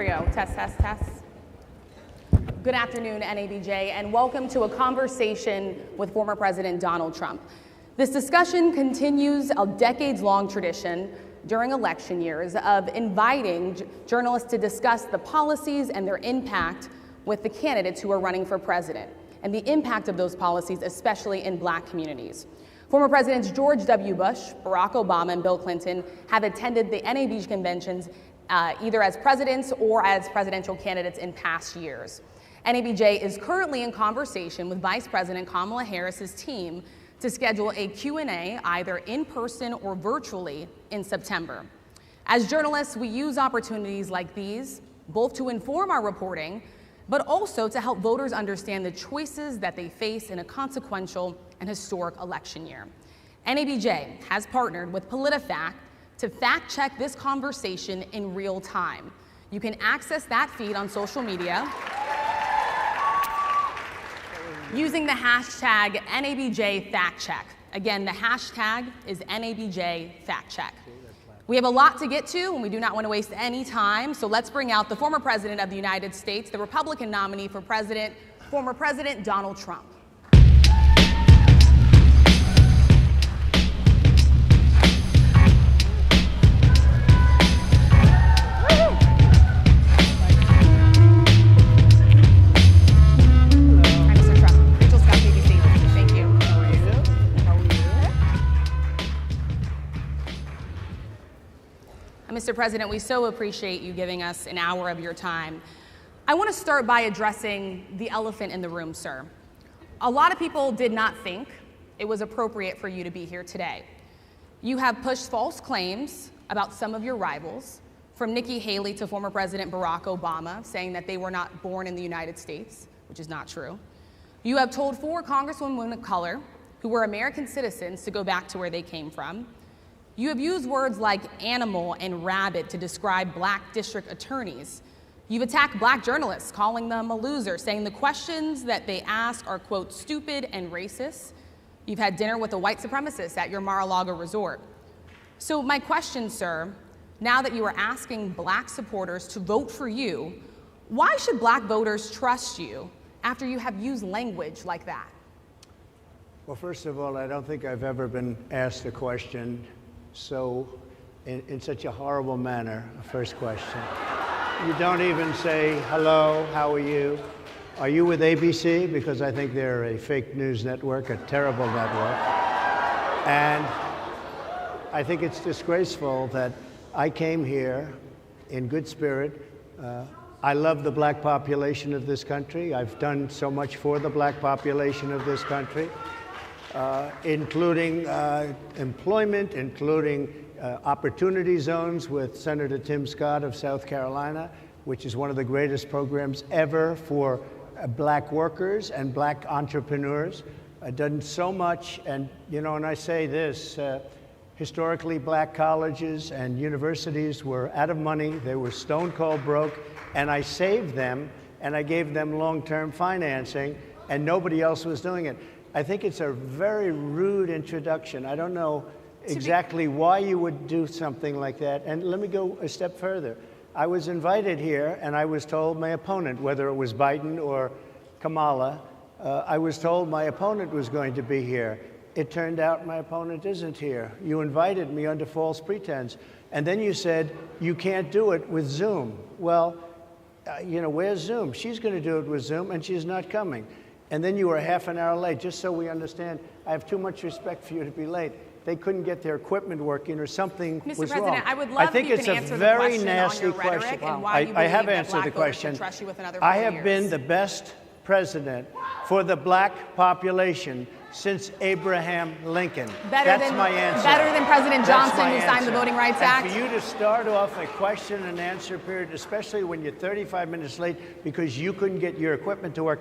we go. Test, test, test. Good afternoon, NABJ, and welcome to a conversation with former President Donald Trump. This discussion continues a decades-long tradition during election years of inviting journalists to discuss the policies and their impact with the candidates who are running for president, and the impact of those policies, especially in Black communities. Former Presidents George W. Bush, Barack Obama, and Bill Clinton have attended the NABJ conventions either as presidents or as presidential candidates in past years. NABJ is currently in conversation with Vice President Kamala Harris's team to schedule a Q&A either in person or virtually in September. As journalists, we use opportunities like these both to inform our reporting, but also to help voters understand the choices that they face in a consequential and historic election year. NABJ has partnered with PolitiFact to fact-check this conversation in real time. You can access that feed on social media using the hashtag NABJFactCheck. Again, the hashtag is NABJFactCheck. We have a lot to get to, and we do not want to waste any time, so let's bring out the former President of the United States, the Republican nominee for president, former President Donald Trump. Mr. President, we so appreciate you giving us an hour of your time. I want to start by addressing the elephant in the room, sir. A lot of people did not think it was appropriate for you to be here today. You have pushed false claims about some of your rivals, from Nikki Haley to former President Barack Obama, saying that they were not born in the United States, which is not true. You have told 4 congresswomen of color who were American citizens to go back to where they came from. You have used words like animal and rabid to describe Black district attorneys. You've attacked Black journalists, calling them a loser, saying the questions that they ask are, quote, stupid and racist. You've had dinner with a white supremacist at your Mar-a-Lago resort. So my question, sir, now that you are asking Black supporters to vote for you, why should Black voters trust you after you have used language like that? Well, first of all, I don't think I've ever been asked a question in such a horrible manner. First question. You don't even say, hello, how are you? Are you with ABC? Because I think they're a fake news network, a terrible network. And I think it's disgraceful that I came here in good spirit. I love the Black population of this country. I've done so much for the Black population of this country. Including employment, including opportunity zones with Senator Tim Scott of South Carolina, which is one of the greatest programs ever for Black workers and Black entrepreneurs. I've done so much, and and I say this, historically Black colleges and universities were out of money, they were stone cold broke, and I saved them, and I gave them long-term financing, and nobody else was doing it. I think it's a very rude introduction. I don't know exactly why you would do something like that. And let me go a step further. I was invited here, and I was told my opponent, whether it was Biden or Kamala, I was told my opponent was going to be here. It turned out my opponent isn't here. You invited me under false pretense. And then you said, you can't do it with Zoom. Well, where's Zoom? She's going to do it with Zoom, and she's not coming. And then you were half an hour late, just so we understand. I have too much respect for you to be late. They couldn't get their equipment working or something was wrong. Mr. President, I would love if you can answer the question on your rhetoric and why you believe that Black voters should trust you with another 4 years. I have been the best president for the Black population since Abraham Lincoln. That's my answer. Better than President Johnson, who signed the Voting Rights Act? And for you to start off a question and answer period, especially when you're 35 minutes late because you couldn't get your equipment to work,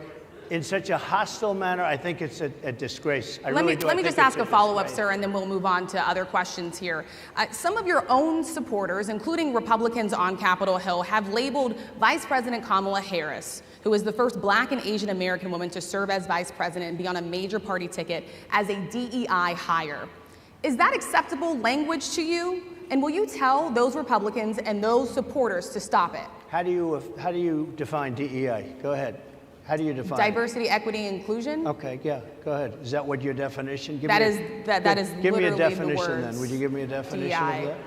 in such a hostile manner, I think it's a disgrace. Let me just ask a follow-up, sir, and then we'll move on to other questions here. Some of your own supporters, including Republicans on Capitol Hill, have labeled Vice President Kamala Harris, who is the first Black and Asian American woman to serve as vice president and be on a major party ticket, as a DEI hire. Is that acceptable language to you? And will you tell those Republicans and those supporters to stop it? How do you define DEI? Go ahead. How do you define diversity, equity, inclusion? Okay, yeah, go ahead. Is that what your definition? That is give me a literally definition the words then. Would you give me a definition DEI. of that?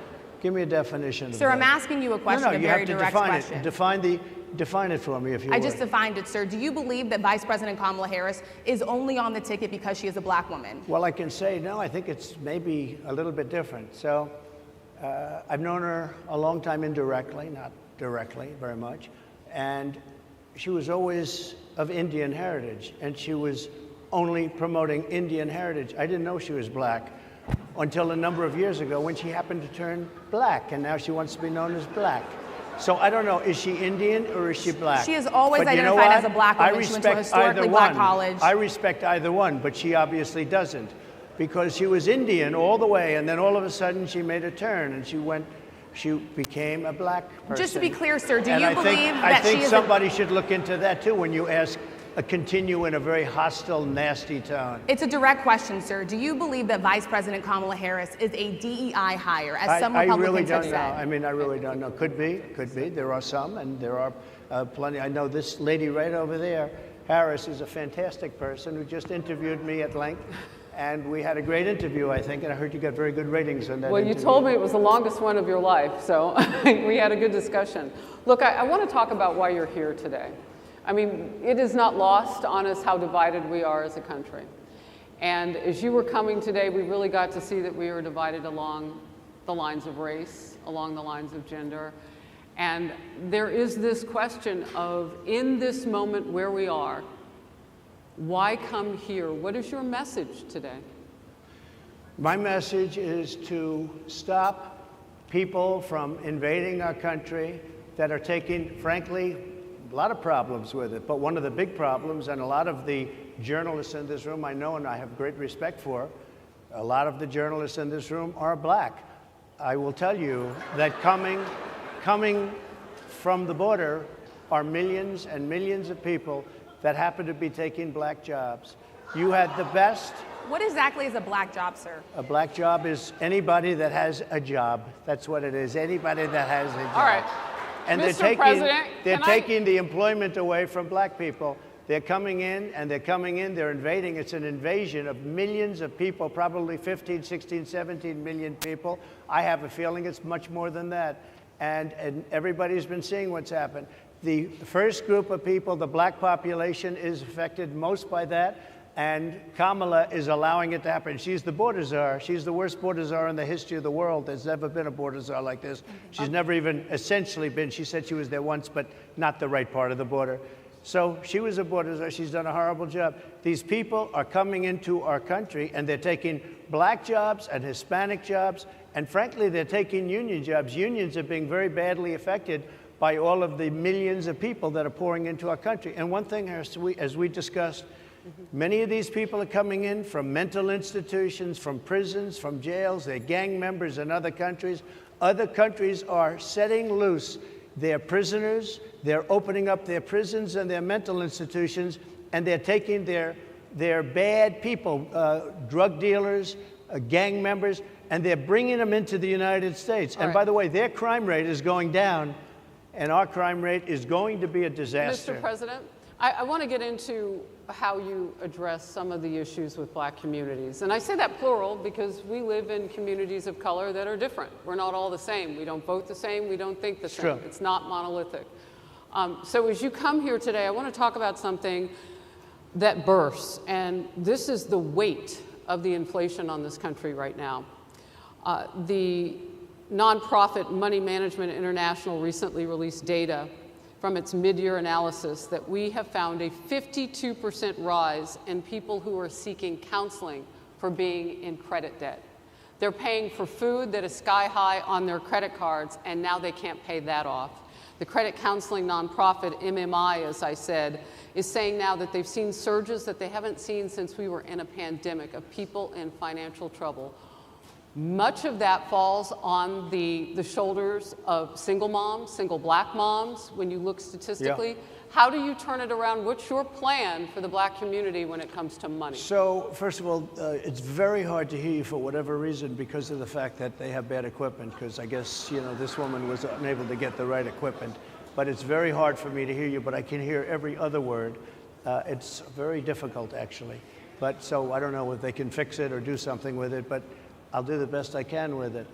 Give me a definition of that. Sir, I'm asking you a question, No, a you very have to direct define question. it. Define it for me if you would. I just defined it, sir. Do you believe that Vice President Kamala Harris is only on the ticket because she is a black woman? Well, I can say no. I think it's maybe a little bit different. So I've known her a long time indirectly, not directly very much. And she was always of Indian heritage, and she was only promoting Indian heritage. I didn't know she was black until a number of years ago when she happened to turn black, and now she wants to be known as black. So I don't know, is she Indian or is she black? She is always But you know identified as what? a black woman. I She went to a respect either historically black one. college. I respect either one, but she obviously doesn't, because she was Indian all the way, and then all of a sudden she made a turn and she became a black person. Just to be clear, sir, do And you I believe think, that I think she is somebody should look into that too when you ask continue in a very hostile, nasty tone. It's a direct question, sir. Do you believe that Vice President Kamala Harris is a DEI hire, as some I Republicans really don't have know. said? I mean, I really don't know. Could be. There are some, and there are plenty. I know this lady right over there, Harris, is a fantastic person who just interviewed me at length. And we had a great interview, I think, and I heard you got very good ratings on that Well, interview. you told me it was the longest one of your life, so we had a good discussion. Look, I want to talk about why you're here today. I mean, it is not lost on us how divided we are as a country. And as you were coming today, we really got to see that we are divided along the lines of race, along the lines of gender. And there is this question of, in this moment where we are, why come here? What is your message today? My message is to stop people from invading our country that are taking, frankly, a lot of problems with it. But one of the big problems, and a lot of the journalists in this room I know and I have great respect for, a lot of the journalists in this room are black. I will tell you that coming from the border are millions and millions of people that happen to be taking black jobs. You had the best. What exactly is a black job, sir? A black job is anybody that has a job. That's what it is. Anybody that has a job. All right. And Mr. President, they're taking the employment away from black people. They're coming in, they're invading. It's an invasion of millions of people, probably 15, 16, 17 million people. I have a feeling it's much more than that. And everybody's been seeing what's happened. The first group of people, the black population, is affected most by that. And Kamala is allowing it to happen. She's the border czar. She's the worst border czar in the history of the world. There's never been a border czar like this. She's never even essentially been. She said she was there once, but not the right part of the border. So she was a border czar. She's done a horrible job. These people are coming into our country, and they're taking black jobs and Hispanic jobs, and frankly, they're taking union jobs. Unions are being very badly affected by all of the millions of people that are pouring into our country. And one thing, as we discussed, many of these people are coming in from mental institutions, from prisons, from jails. They're gang members in other countries. Other countries are setting loose their prisoners. They're opening up their prisons and their mental institutions, and they're taking their bad people, drug dealers, gang members, and they're bringing them into the United States. And by the way, their crime rate is going down, and our crime rate is going to be a disaster. Mr. President, I want to get into how you address some of the issues with black communities. And I say that plural because we live in communities of color that are different. We're not all the same. We don't vote the same. We don't think the same. True. It's not monolithic. So as you come here today, I want to talk about something that bursts. And this is the weight of the inflation on this country right now. The nonprofit Money Management International recently released data from its mid-year analysis that we have found a 52% rise in people who are seeking counseling for being in credit debt. They're paying for food that is sky high on their credit cards, and now they can't pay that off. The credit counseling nonprofit MMI, as I said, is saying now that they've seen surges that they haven't seen since we were in a pandemic of people in financial trouble. Much of that falls on the shoulders of single moms, single black moms, when you look statistically. Yeah. How do you turn it around? What's your plan for the black community when it comes to money? So, first of all, it's very hard to hear you for whatever reason because of the fact that they have bad equipment, because I guess, you know, this woman was unable to get the right equipment. But it's very hard for me to hear you, but I can hear every other word. It's very difficult, actually. But so I don't know if they can fix it or do something with it, but I'll do the best I can with it.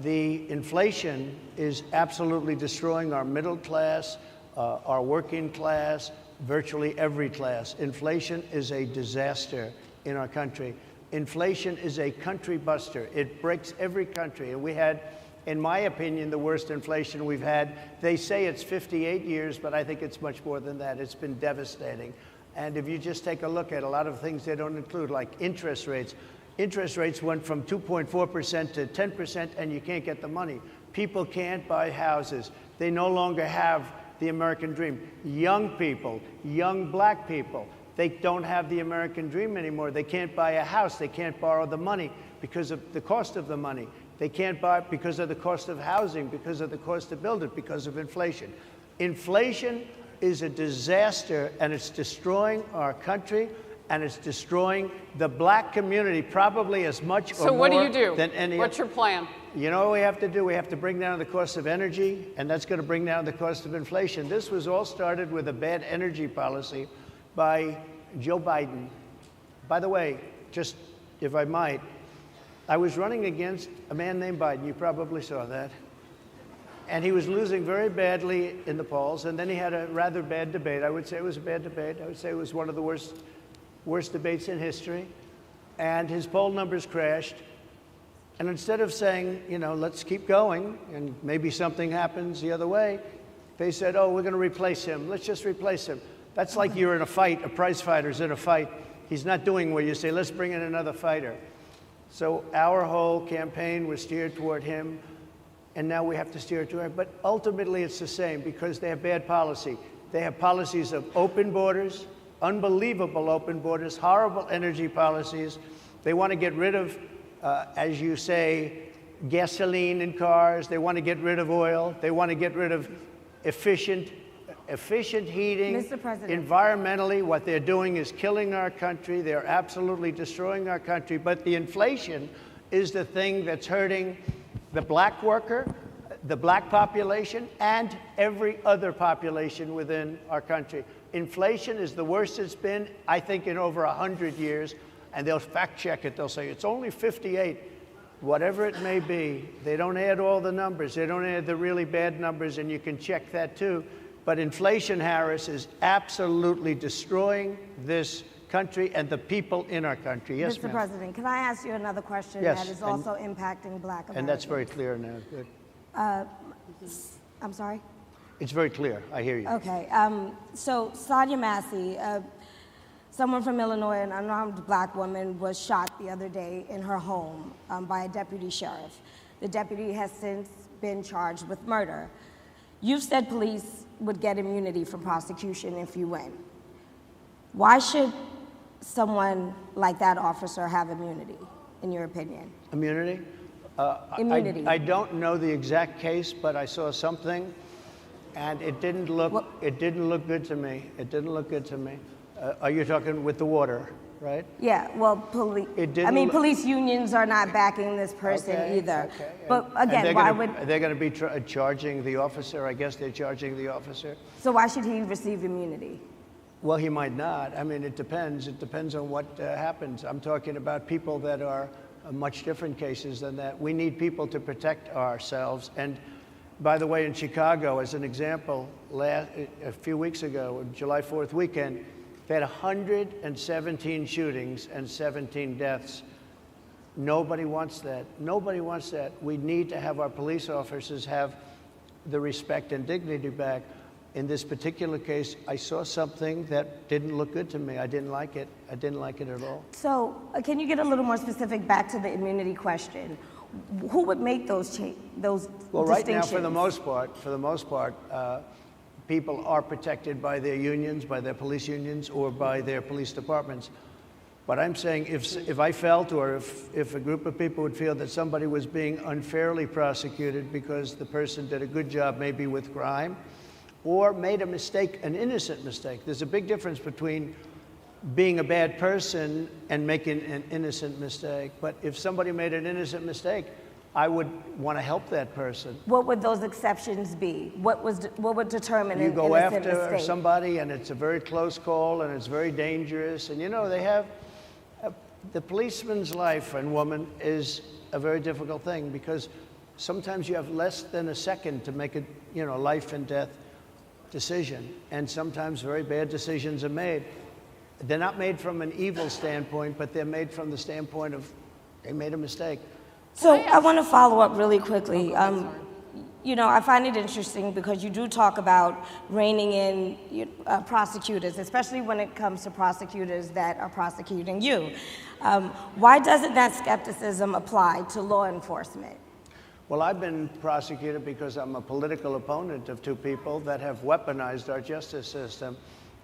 The inflation is absolutely destroying our middle class, our working class, virtually every class. Inflation is a disaster in our country. Inflation is a country buster. It breaks every country. And we had, in my opinion, the worst inflation we've had. They say it's 58 years, but I think it's much more than that. It's been devastating. And if you just take a look at a lot of things they don't include, like interest rates. Interest rates went from 2.4% to 10%, and you can't get the money. People can't buy houses. They no longer have the American dream. Young people, young black people, they don't have the American dream anymore. They can't buy a house. They can't borrow the money because of the cost of the money. They can't buy it because of the cost of housing, because of the cost to build it, because of inflation. Inflation is a disaster, and it's destroying our country, and it's destroying the black community probably as much or more than any. What's your plan? You know what we have to do? We have to bring down the cost of energy, and that's going to bring down the cost of inflation. This was all started with a bad energy policy by Joe Biden. By the way, just if I might, I was running against a man named Biden. You probably saw that. And he was losing very badly in the polls, and then he had a rather bad debate. I would say it was a bad debate. I would say it was one of the worst debates in history. And his poll numbers crashed. And instead of saying, you know, let's keep going, and maybe something happens the other way, they said, oh, we're going to replace him. Let's just replace him. That's like you're in a fight, a prize fighter's in a fight. He's not doing well. You say, let's bring in another fighter. So our whole campaign was steered toward him, and now we have to steer toward him. But ultimately, it's the same because they have bad policy. They have policies of open borders, unbelievable open borders, horrible energy policies. They want to get rid of, as you say, gasoline in cars. They want to get rid of oil. They want to get rid of efficient heating. Mr. President. Environmentally, what they're doing is killing our country. They're absolutely destroying our country. But the inflation is the thing that's hurting the black worker, the black population, and every other population within our country. Inflation is the worst it's been, I think, in over 100 years. And they'll fact check it. They'll say it's only 58. Whatever it may be, they don't add all the numbers. They don't add the really bad numbers, and you can check that too. But inflation, Harris, is absolutely destroying this country and the people in our country. Yes, Mr. ma'am. President, can I ask you another question Yes, that is also impacting black Americans? And that's very clear now. Good. I'm sorry? It's very clear. I hear you. Okay. So Sadia Massey, someone from Illinois, an unarmed black woman, was shot the other day in her home by a deputy sheriff. The deputy has since been charged with murder. You've said police would get immunity from prosecution if you win. Why should someone like that officer have immunity, in your opinion? Immunity? Immunity. I don't know the exact case, but I saw something, and it didn't look good to me. It didn't look good to me. Are you talking with the water, right? Yeah, well, police unions are not backing this person either. Okay. But again, why would... They're going to be charging the officer. I guess they're charging the officer. So why should he receive immunity? Well, he might not. I mean, it depends. It depends on what happens. I'm talking about people that are much different cases than that. We need people to protect ourselves. And by the way, in Chicago, as an example, a few weeks ago, July 4th weekend, they had 117 shootings and 17 deaths. Nobody wants that. Nobody wants that. We need to have our police officers have the respect and dignity back. In this particular case, I saw something that didn't look good to me. I didn't like it. I didn't like it at all. So can you get a little more specific back to the immunity question? Who would make those distinctions? Well, right now, for the most part, people are protected by their unions, by their police unions, or by their police departments. But I'm saying if I felt, or if a group of people would feel that somebody was being unfairly prosecuted because the person did a good job maybe with crime, or made a mistake, an innocent mistake. There's a big difference between being a bad person and making an innocent mistake. But if somebody made an innocent mistake, I would want to help that person. What would those exceptions be? What would determine You an go innocent after mistake? somebody and it's a very close call and it's very dangerous. And you know, they have, the policeman's life and woman is a very difficult thing because sometimes you have less than a second to make a, you know, life and death decision. And sometimes very bad decisions are made. They're not made from an evil standpoint, but they're made from the standpoint of they made a mistake. So I want to follow up really quickly. You know, I find it interesting because you do talk about reining in prosecutors, especially when it comes to prosecutors that are prosecuting you. Why doesn't that skepticism apply to law enforcement? Well, I've been prosecuted because I'm a political opponent of two people that have weaponized our justice system.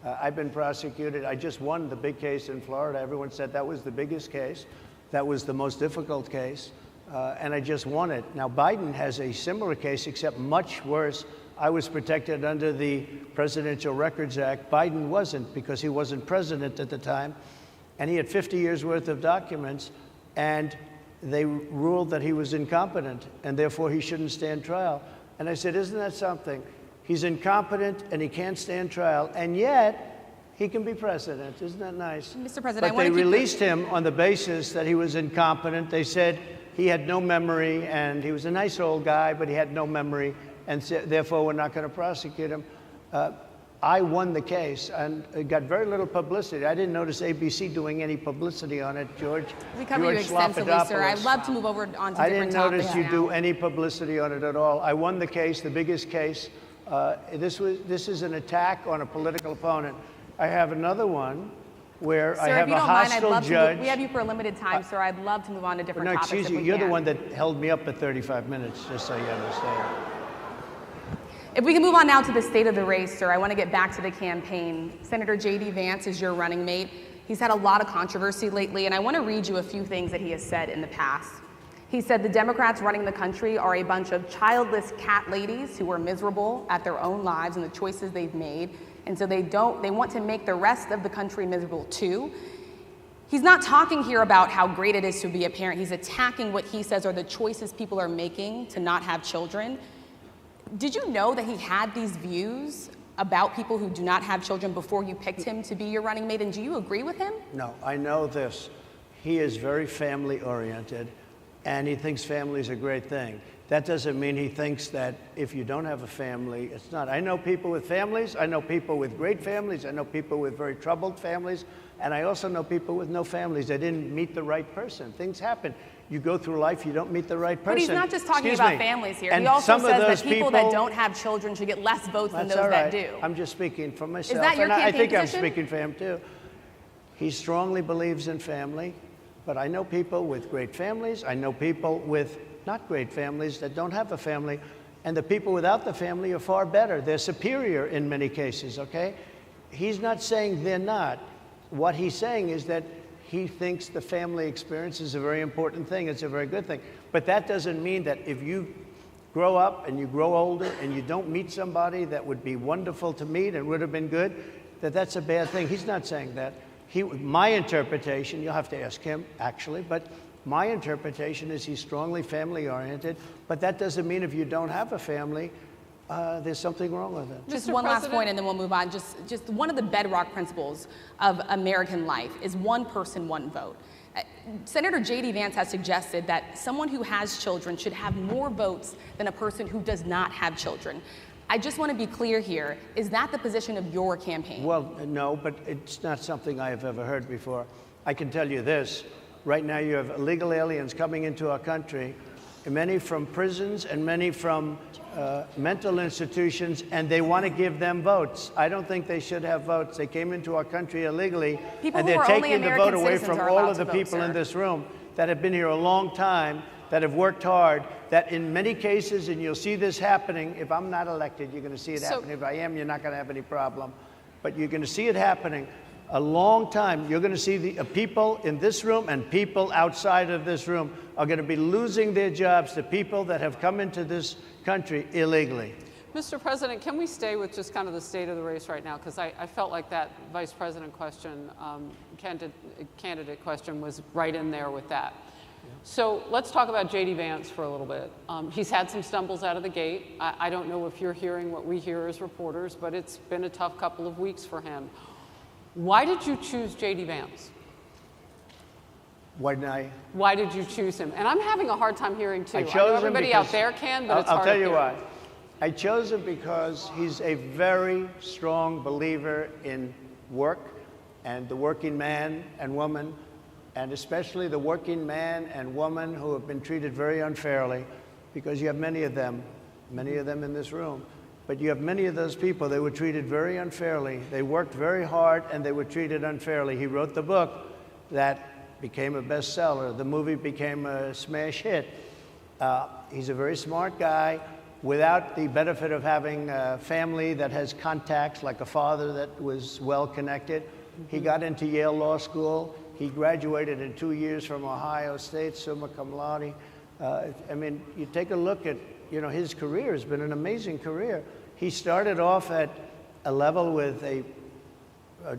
I've been prosecuted. I just won the big case in Florida. Everyone said that was the biggest case. That was the most difficult case. And I just won it. Now, Biden has a similar case, except much worse. I was protected under the Presidential Records Act. Biden wasn't, because he wasn't president at the time. And he had 50 years worth of documents. And they ruled that he was incompetent, and therefore he shouldn't stand trial. And I said, isn't that something? He's incompetent, and he can't stand trial, and yet he can be president. Isn't that nice? Mr. President, but they released him on the basis that he was incompetent. They said he had no memory, and he was a nice old guy, but he had no memory, and therefore we're not going to prosecute him. I won the case, and it got very little publicity. I didn't notice ABC doing any publicity on it, George. We cover you extensively, sir. I'd love to move over on to different topics. I didn't notice you do any publicity on it at all. I won the case, the biggest case. This is an attack on a political opponent. I have another one where sir, I have a hostile judge. We have you for a limited time, sir. I'd love to move on to different topics. Excuse you, you're the one that held me up at 35 minutes, just so you understand. If we can move on now to the state of the race, sir, I want to get back to the campaign. Senator J.D. Vance is your running mate. He's had a lot of controversy lately, and I want to read you a few things that he has said in the past. He said the Democrats running the country are a bunch of childless cat ladies who are miserable at their own lives and the choices they've made, and so they want to make the rest of the country miserable too. He's not talking here about how great it is to be a parent. He's attacking what he says are the choices people are making to not have children. Did you know that he had these views about people who do not have children before you picked him to be your running mate, and do you agree with him? No, I know this. He is very family-oriented, and he thinks family is a great thing. That doesn't mean he thinks that if you don't have a family, it's not. I know people with families. I know people with great families. I know people with very troubled families. And I also know people with no families. They didn't meet the right person. Things happen. You go through life, you don't meet the right person. But he's not just talking about families here. And he also some says of those that people that don't have children should get less votes than those that do. I'm just speaking for myself. Is that your campaign I think position? I'm speaking for him too. He strongly believes in family, but I know people with great families. I know people with not great families that don't have a family, and the people without the family are far better. They're superior in many cases, okay? He's not saying they're not. What he's saying is that he thinks the family experience is a very important thing. It's a very good thing. But that doesn't mean that if you grow up and you grow older and you don't meet somebody that would be wonderful to meet and would have been good, that that's a bad thing. He's not saying that. My interpretation, you'll have to ask him actually, but my interpretation is he's strongly family-oriented, but that doesn't mean if you don't have a family, there's something wrong with it. Just one last point and then we'll move on. Just one of the bedrock principles of American life is one person, one vote. Senator J.D. Vance has suggested that someone who has children should have more votes than a person who does not have children. I just want to be clear here. Is that the position of your campaign? Well, no, but it's not something I have ever heard before. I can tell you this. Right now you have illegal aliens coming into our country, many from prisons and many from mental institutions, and they want to give them votes. I don't think they should have votes. They came into our country illegally, and they're taking the vote away from all of the people in this room that have been here a long time, that have worked hard, that in many cases, and you'll see this happening, if I'm not elected, you're going to see it happening. If I am, you're not going to have any problem. But you're going to see it happening a long time. You're going to see the people in this room and people outside of this room are going to be losing their jobs to people that have come into this country illegally. Mr. President, can we stay with just kind of the state of the race right now? Because I felt like that vice president question, candidate question was right in there with that. Yeah. So let's talk about J.D. Vance for a little bit. He's had some stumbles out of the gate. I don't know if you're hearing what we hear as reporters, but it's been a tough couple of weeks for him. Why did you choose J.D. Vance? Why did you choose him? And I'm having a hard time hearing too. I chose know everybody out there can, but it's hard I'll tell you hear. why. I chose him because he's a very strong believer in work and the working man and woman, and especially the working man and woman who have been treated very unfairly, because you have many of them in this room. But you have many of those people, they were treated very unfairly. They worked very hard and they were treated unfairly. He wrote the book that became a bestseller. The movie became a smash hit. He's a very smart guy without the benefit of having a family that has contacts, like a father that was well connected. He got into Yale Law School. He graduated in 2 years from Ohio State, summa cum laude. I mean, you take a look at, his career has been an amazing career. He started off at a level with a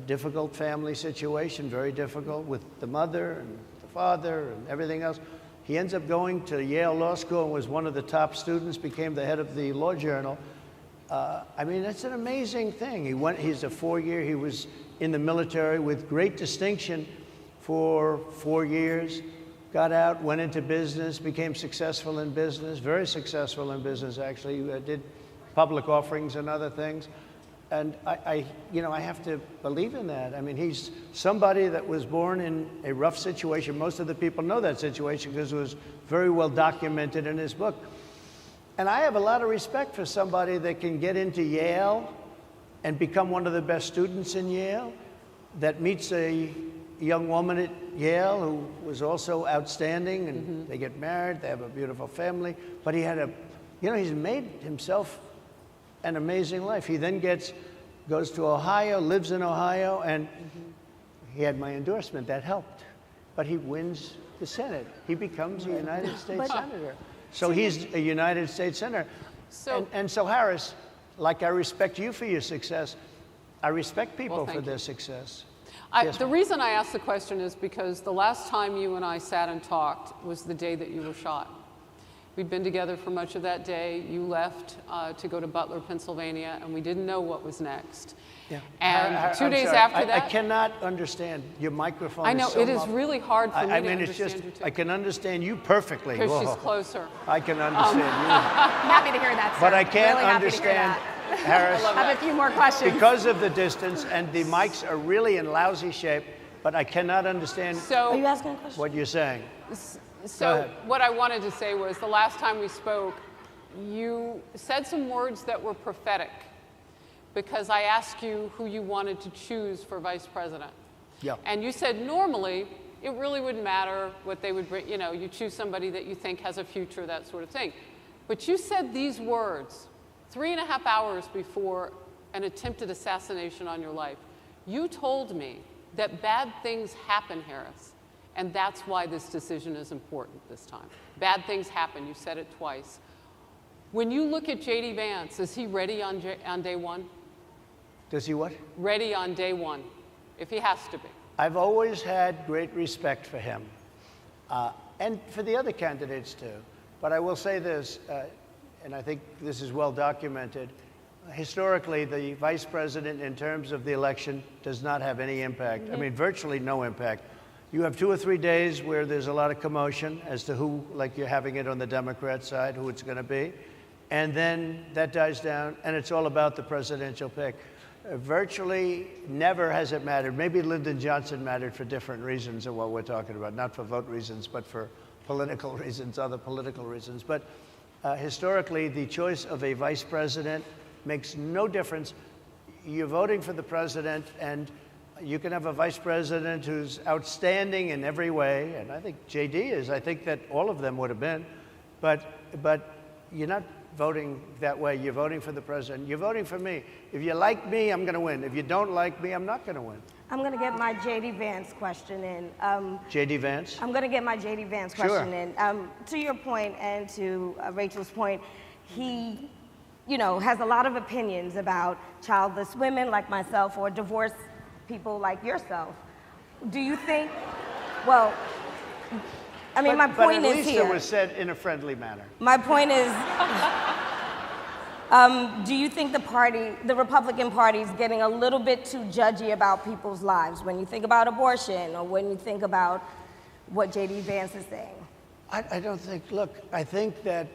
difficult family situation, very difficult with the mother and the father and everything else. He ends up going to Yale Law School and was one of the top students, became the head of the law journal. I mean, that's an amazing thing. He's a 4-year, he was in the military with great distinction for 4 years, got out, went into business, became successful in business, very successful in business actually, did public offerings and other things. And I have to believe in that. I mean, he's somebody that was born in a rough situation. Most of the people know that situation because it was very well documented in his book. And I have a lot of respect for somebody that can get into Yale and become one of the best students in Yale, that meets a young woman at Yale who was also outstanding, and they get married, they have a beautiful family, but he had he's made himself an amazing life. He then goes to Ohio, lives in Ohio, and he had my endorsement. That helped. But he wins the Senate. He becomes a United States Senator. So he's a United States Senator. And so, Harris, like I respect you for your success, I respect people for their success. The reason I asked the question is because the last time you and I sat and talked was the day that you were shot. We'd been together for much of that day. You left to go to Butler, Pennsylvania, and we didn't know what was next. Yeah. And 2 days after that, I cannot understand your microphone. I know is so it is really hard for me to understand it's just, you too. I can understand you perfectly. Because she's closer. I can understand you. Happy to hear that, sir. But I can't really understand, Harris. I have a few more questions. Because of the distance, and the mics are really in lousy shape, but I cannot understand Are you asking a question? what you're saying. So what I wanted to say was the last time we spoke, you said some words that were prophetic because I asked you who you wanted to choose for vice president. Yeah. And you said normally it really wouldn't matter what they would bring, you choose somebody that you think has a future, that sort of thing. But you said these words 3.5 hours before an attempted assassination on your life. You told me that bad things happen, Harris. And that's why this decision is important this time. Bad things happen. You said it twice. When you look at J.D. Vance, is he ready on day one? Does he what? Ready on day one, if he has to be. I've always had great respect for him, and for the other candidates too. But I will say this, and I think this is well documented. Historically, the vice president, in terms of the election, does not have any impact. I mean, virtually no impact. You have 2 or 3 days where there's a lot of commotion as to who, like you're having it on the Democrat side, who it's going to be. And then that dies down, and it's all about the presidential pick. Virtually never has it mattered. Maybe Lyndon Johnson mattered for different reasons of what we're talking about, not for vote reasons, but for political reasons, other political reasons. But historically, the choice of a vice president makes no difference. You're voting for the president, and you can have a vice president who's outstanding in every way, and I think JD is. I think that all of them would have been, but you're not voting that way. You're voting for the president. You're voting for me. If you like me, I'm going to win. If you don't like me, I'm not going to win. I'm going to get my J.D. Vance question in. J.D. Vance? I'm going to get my J.D. Vance question in. To your point and to Rachel's point, he has a lot of opinions about childless women like myself or divorced people like yourself. Do you think, well, I mean, my point but at is least here. it was said in a friendly manner. My point is, do you think the Republican Party is getting a little bit too judgy about people's lives when you think about abortion or when you think about what J.D. Vance is saying? I don't think, look, I think that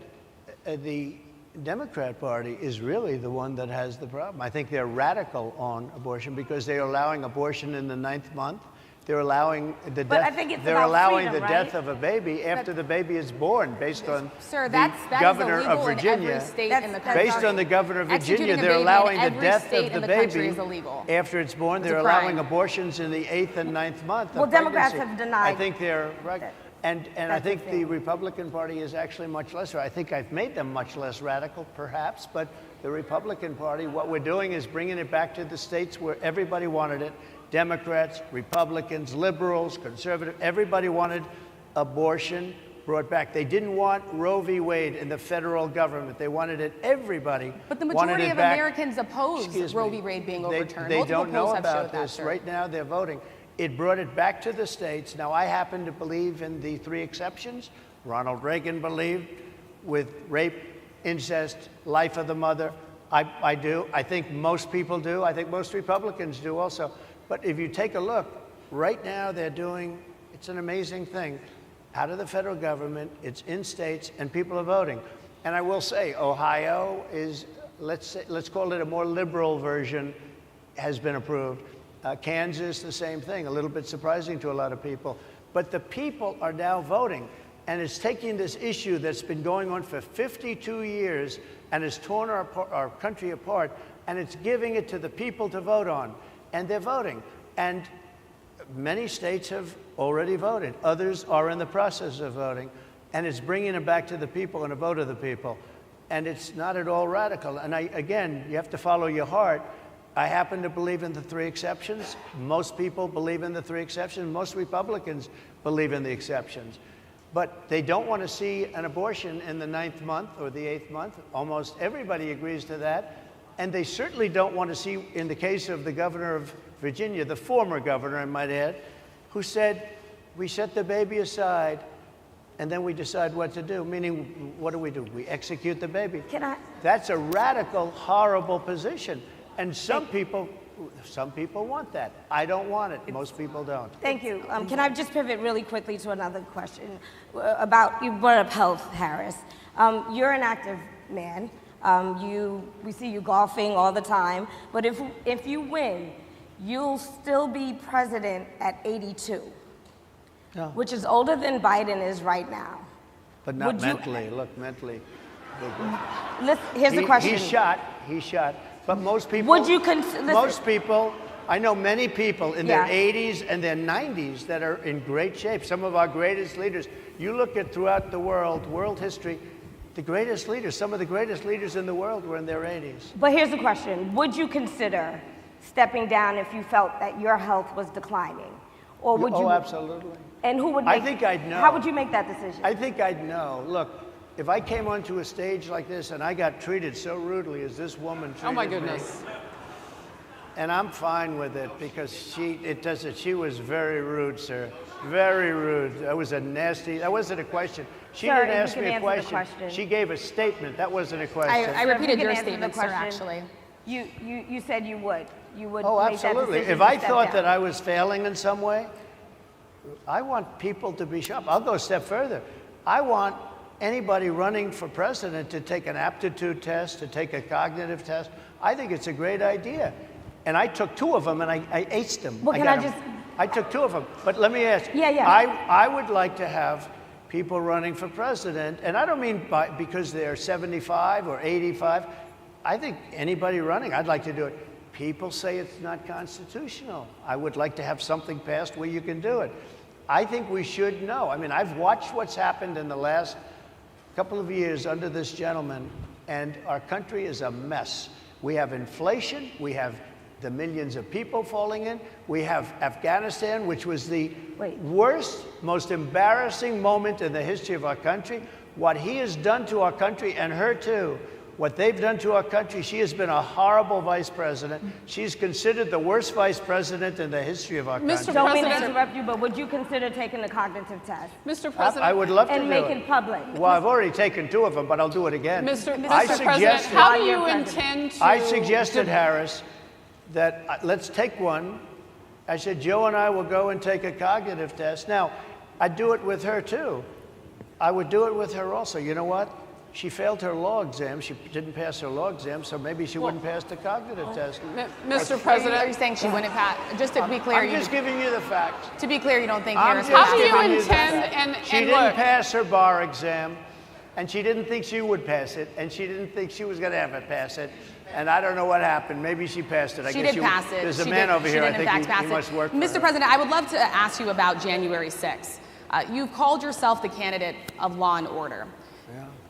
the Democrat Party is really the one that has the problem. I think they're radical on abortion because they're allowing abortion in the 9th month. They're allowing the But I death. think it's They're about allowing freedom, the right? death of a baby after the baby is born, based on Sir, the that governor is of illegal Virginia. in every state in the That's country. Based on the governor of Virginia, Executing a they're baby in allowing the every death state of the in the country baby is illegal. after it's born. It's a They're allowing crime. abortions in the 8th and 9th month. of Well, Democrats pregnancy. have denied I think they're right. that. And I That's think the the thing. Republican Party is actually much less. I think I've made them much less radical, perhaps. But the Republican Party, what we're doing is bringing it back to the states where everybody wanted it. Democrats, Republicans, liberals, conservative, everybody wanted abortion brought back. They didn't want Roe v. Wade in the federal government. They wanted it, everybody But the wanted majority it of back. Americans oppose Excuse Roe me. v. Wade being They- overturned. They Multiple don't know polls have about showed that, this. sir. Right now, they're voting. It brought it back to the states. Now, I happen to believe in the 3 exceptions. Ronald Reagan believed with rape, incest, life of the mother. I do. I think most people do. I think most Republicans do also. But if you take a look, right now they're doing, it's an amazing thing, out of the federal government, it's in states, and people are voting. And I will say, Ohio is, let's call it a more liberal version, has been approved. Kansas, the same thing, a little bit surprising to a lot of people. But the people are now voting, and it's taking this issue that's been going on for 52 years and has torn our country apart, and it's giving it to the people to vote on. And they're voting. And many states have already voted. Others are in the process of voting. And it's bringing it back to the people and a vote of the people. And it's not at all radical. And again, you have to follow your heart. I happen to believe in the 3 exceptions. Most people believe in the 3 exceptions. Most Republicans believe in the exceptions. But they don't want to see an abortion in the 9th month or the 8th month. Almost everybody agrees to that. And they certainly don't want to see, in the case of the governor of Virginia, the former governor, I might add, who said, we set the baby aside and then we decide what to do. Meaning, what do? We execute the baby. That's a radical, horrible position. And some people want that. I don't want it. Most people don't. Thank you. Can I just pivot really quickly to another question about, you brought up health, Harris. You're an active man. We see you golfing all the time. But if you win, you'll still be president at 82, which is older than Biden is right now. But not mentally. Look, mentally. Here's the question. He's shot. But most people, I know many people in their 80s and their 90s that are in great shape. Some of our greatest leaders. You look at throughout the world history, the greatest leaders, some of the greatest leaders in the world were in their 80s. But here's the question. Would you consider stepping down if you felt that your health was declining? Or would you? Oh, absolutely. And who would I think I'd know. How would you make that decision? I think I'd know. Look, if I came onto a stage like this and I got treated so rudely as this woman treated me. Oh my goodness. And I'm fine with it because she was very rude, sir. Very rude. That wasn't a question. She didn't ask me a question. She gave a statement. That wasn't a question. I repeated your statement, sir, actually. You said you would. You would Oh, make that absolutely. decision If to I step thought down. that I was failing in some way, I want people to be sharp. I'll go a step further. I want anybody running for president to take an aptitude test, to take a cognitive test. I think it's a great idea. And I took 2 of them and I aced them. Well, I took 2 of them. But let me ask you. Yeah. I would like to have people running for president, and I don't mean because they're 75 or 85. I think anybody running, I'd like to do it. People say it's not constitutional. I would like to have something passed where you can do it. I think we should know. I mean, I've watched what's happened in the last couple of years under this gentleman, and our country is a mess. We have inflation. We have the millions of people falling in. We have Afghanistan, which was the worst, most embarrassing moment in the history of our country. What he has done to our country, and her too, What they've done to our country, she has been a horrible vice president. She's considered the worst vice president in the history of our country. Don't mean to President- interrupt you, but would you consider taking the cognitive test Mr. President, I would love to and do make it. it public? Well, I've already taken 2 of them, but I'll do it again. Mr. I President, suggested- how do Not you your president. intend to... I suggested, Harris, that let's take one. I said, Joe and I will go and take a cognitive test. Now, I'd do it with her, too. I would do it with her also. You know what? She failed her law exam. She didn't pass her law exam, so maybe she wouldn't pass the cognitive test. Mr. Are President, you saying she wouldn't pass? Just to be clear, I'm just giving you the facts. to be clear, you don't think I'm Harris just would how do you giving you the intend, facts. and She and didn't look, pass her bar exam, and she didn't think she would pass it, and she didn't think she was going to ever pass it. And I don't know what happened. Maybe she passed it. I She guess did pass it. There's a She man did- over she here. did I in think fact he pass must it. work for Mr. her. President, I would love to ask you about January 6th. You've called yourself the candidate of law and order.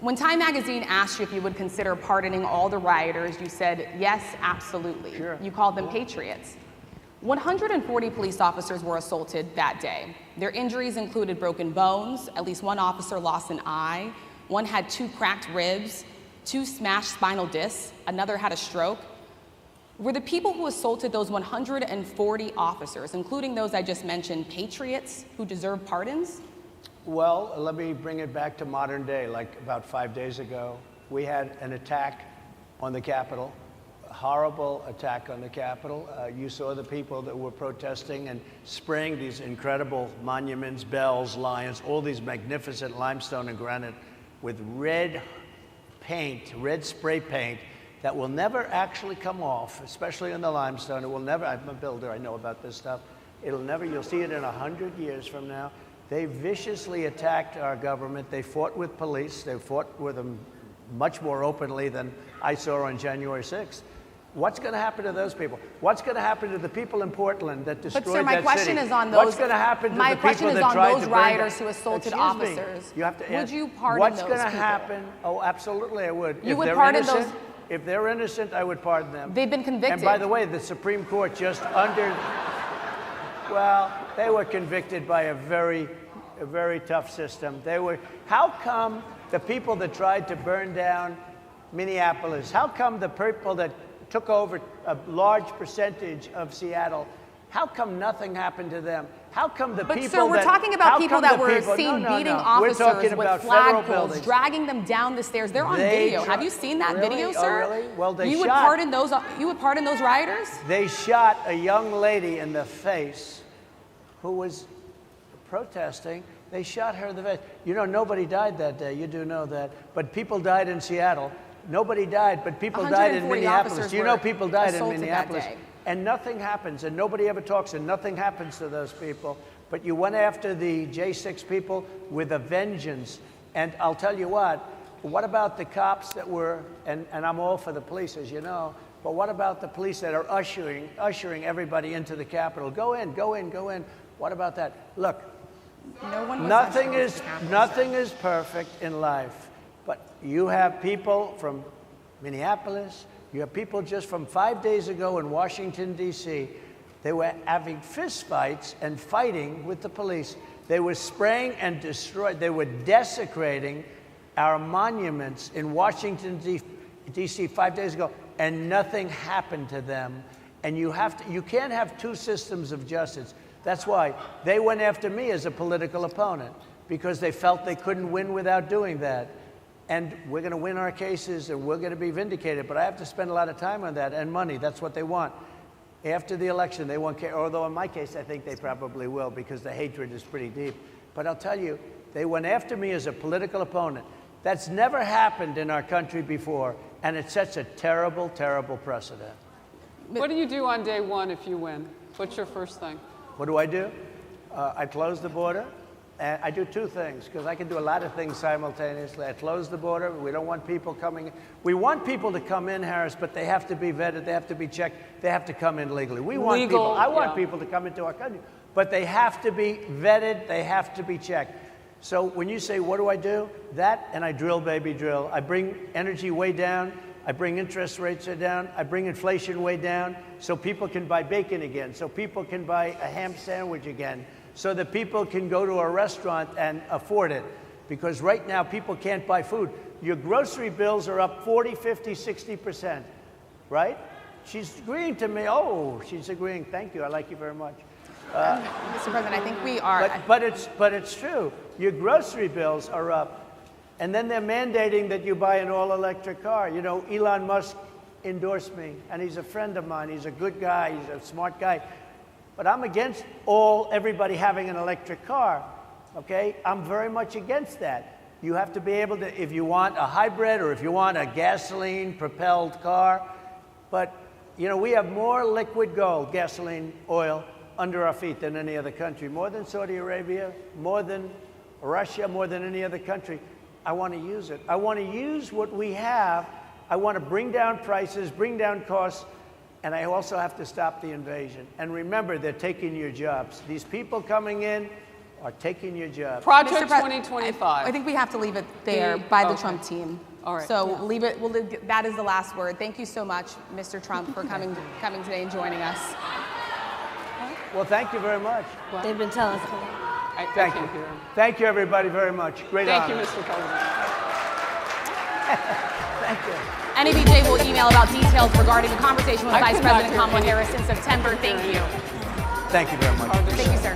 When Time Magazine asked you if you would consider pardoning all the rioters, you said, yes, absolutely. Sure. You called them patriots. 140 police officers were assaulted that day. Their injuries included broken bones, at least one officer lost an eye, one had 2 cracked ribs, 2 smashed spinal discs, another had a stroke. Were the people who assaulted those 140 officers, including those I just mentioned, patriots who deserve pardons? Well, let me bring it back to modern day. Like about 5 days ago, we had an attack on the Capitol, a horrible attack on the Capitol. You saw the people that were protesting and spraying these incredible monuments, bells, lions, all these magnificent limestone and granite with red paint, red spray paint that will never actually come off, especially on the limestone. It will never, I'm a builder, I know about this stuff. It'll never, you'll see it in 100 years from now. They viciously attacked our government. They fought with police. They fought with them much more openly than I saw on January 6th. What's going to happen to those people? What's going to happen to the people in Portland that destroyed that city? But sir, my question is on those. What's going to happen to the people that tried to burn rioters down- who assaulted Excuse me. officers. You have to Would answer. you pardon What's those going to people? happen? Oh, absolutely, I would. You If would they're pardon innocent, those- If they're innocent, I would pardon them. They've been convicted. And by the way, the Supreme Court just well, they were convicted by a very tough system. How come the people that tried to burn down Minneapolis, how come the people that took over a large percentage of Seattle, how come nothing happened to them? How come the But people sir, we're that, talking about how people come that the were people- seen no, beating We're officers talking with about federal flagpoles, buildings. dragging them down the stairs. They're on They video. try- Have you seen that Really? video, Oh, sir? really? Well, they you would shot- pardon those. You would pardon those rioters? They shot a young lady in the face who was protesting. They shot her in the face. You know, nobody died that day. You do know that. But people died in Seattle. Nobody died, but people died in 140 Minneapolis. officers You know, were people died in assaulted that Minneapolis. day. And nothing happens, and nobody ever talks, and nothing happens to those people. But you went after the J6 people with a vengeance. And I'll tell you what about the cops that were, and I'm all for the police, as you know, but what about the police that are ushering everybody into the Capitol? Go in, go in, go in. What about that? Look, No one was nothing ushered is into the Capitol. nothing is perfect in life, but you have people from Minneapolis, you have people just from 5 days ago in Washington, D.C. They were having fistfights and fighting with the police. They were spraying and destroying, they were desecrating our monuments in Washington, D.C. 5 days ago, and nothing happened to them. And you can't have 2 systems of justice. That's why they went after me as a political opponent, because they felt they couldn't win without doing that. And we're going to win our cases, and we're going to be vindicated. But I have to spend a lot of time on that, and money. That's what they want. After the election, they won't care. Although in my case, I think they probably will, because the hatred is pretty deep. But I'll tell you, they went after me as a political opponent. That's never happened in our country before, and it sets a terrible, terrible precedent. what do you do on day 1 if you win? What's your first thing? What do? I close the border. And I do 2 things, because I can do a lot of things simultaneously. I close the border. We don't want people coming in. We want people to come in, Harris, but they have to be vetted. They have to be checked. They have to come in legally. We want Legal, people. I want yeah. people to come into our country, but they have to be vetted. They have to be checked. So when you say, what do? That, and I drill, baby, drill. I bring energy way down. I bring interest rates down. I bring inflation way down, so people can buy bacon again, so people can buy a ham sandwich again, so that people can go to a restaurant and afford it. because right now people can't buy food. Your grocery bills are up 40, 50, 60%, right? She's agreeing to me. Oh, she's agreeing. Thank you. I like you very much. Mr. President, I think we are. But it's true. Your grocery bills are up, and then they're mandating that you buy an all-electric car. You know, Elon Musk endorsed me, and he's a friend of mine. He's a good guy. He's a smart guy. But I'm against everybody having an electric car. Okay, I'm very much against that. You have to be able to, if you want a hybrid or if you want a gasoline-propelled car. But, you know, we have more liquid gold, gasoline, oil, under our feet than any other country. More than Saudi Arabia, more than Russia, more than any other country. I want to use it. I want to use what we have. I want to bring down prices, bring down costs, and I also have to stop the invasion. And remember, they're taking your jobs. These people coming in are taking your jobs. Project Mr. Pres- 2025. I think we have to leave it there by the Trump team. All right. So leave it. That is the last word. Thank you so much, Mr. Trump, for coming today and joining us. Well, thank you very much. They've been telling us. Thank you. Thank you, everybody, very much. Great Thank honor. you, Mr. President. Thank you. NABJ will email about details regarding the conversation with I Vice could not President hear Kamala any- Harris in September. Thank you. Thank you very much. Thank you, sir.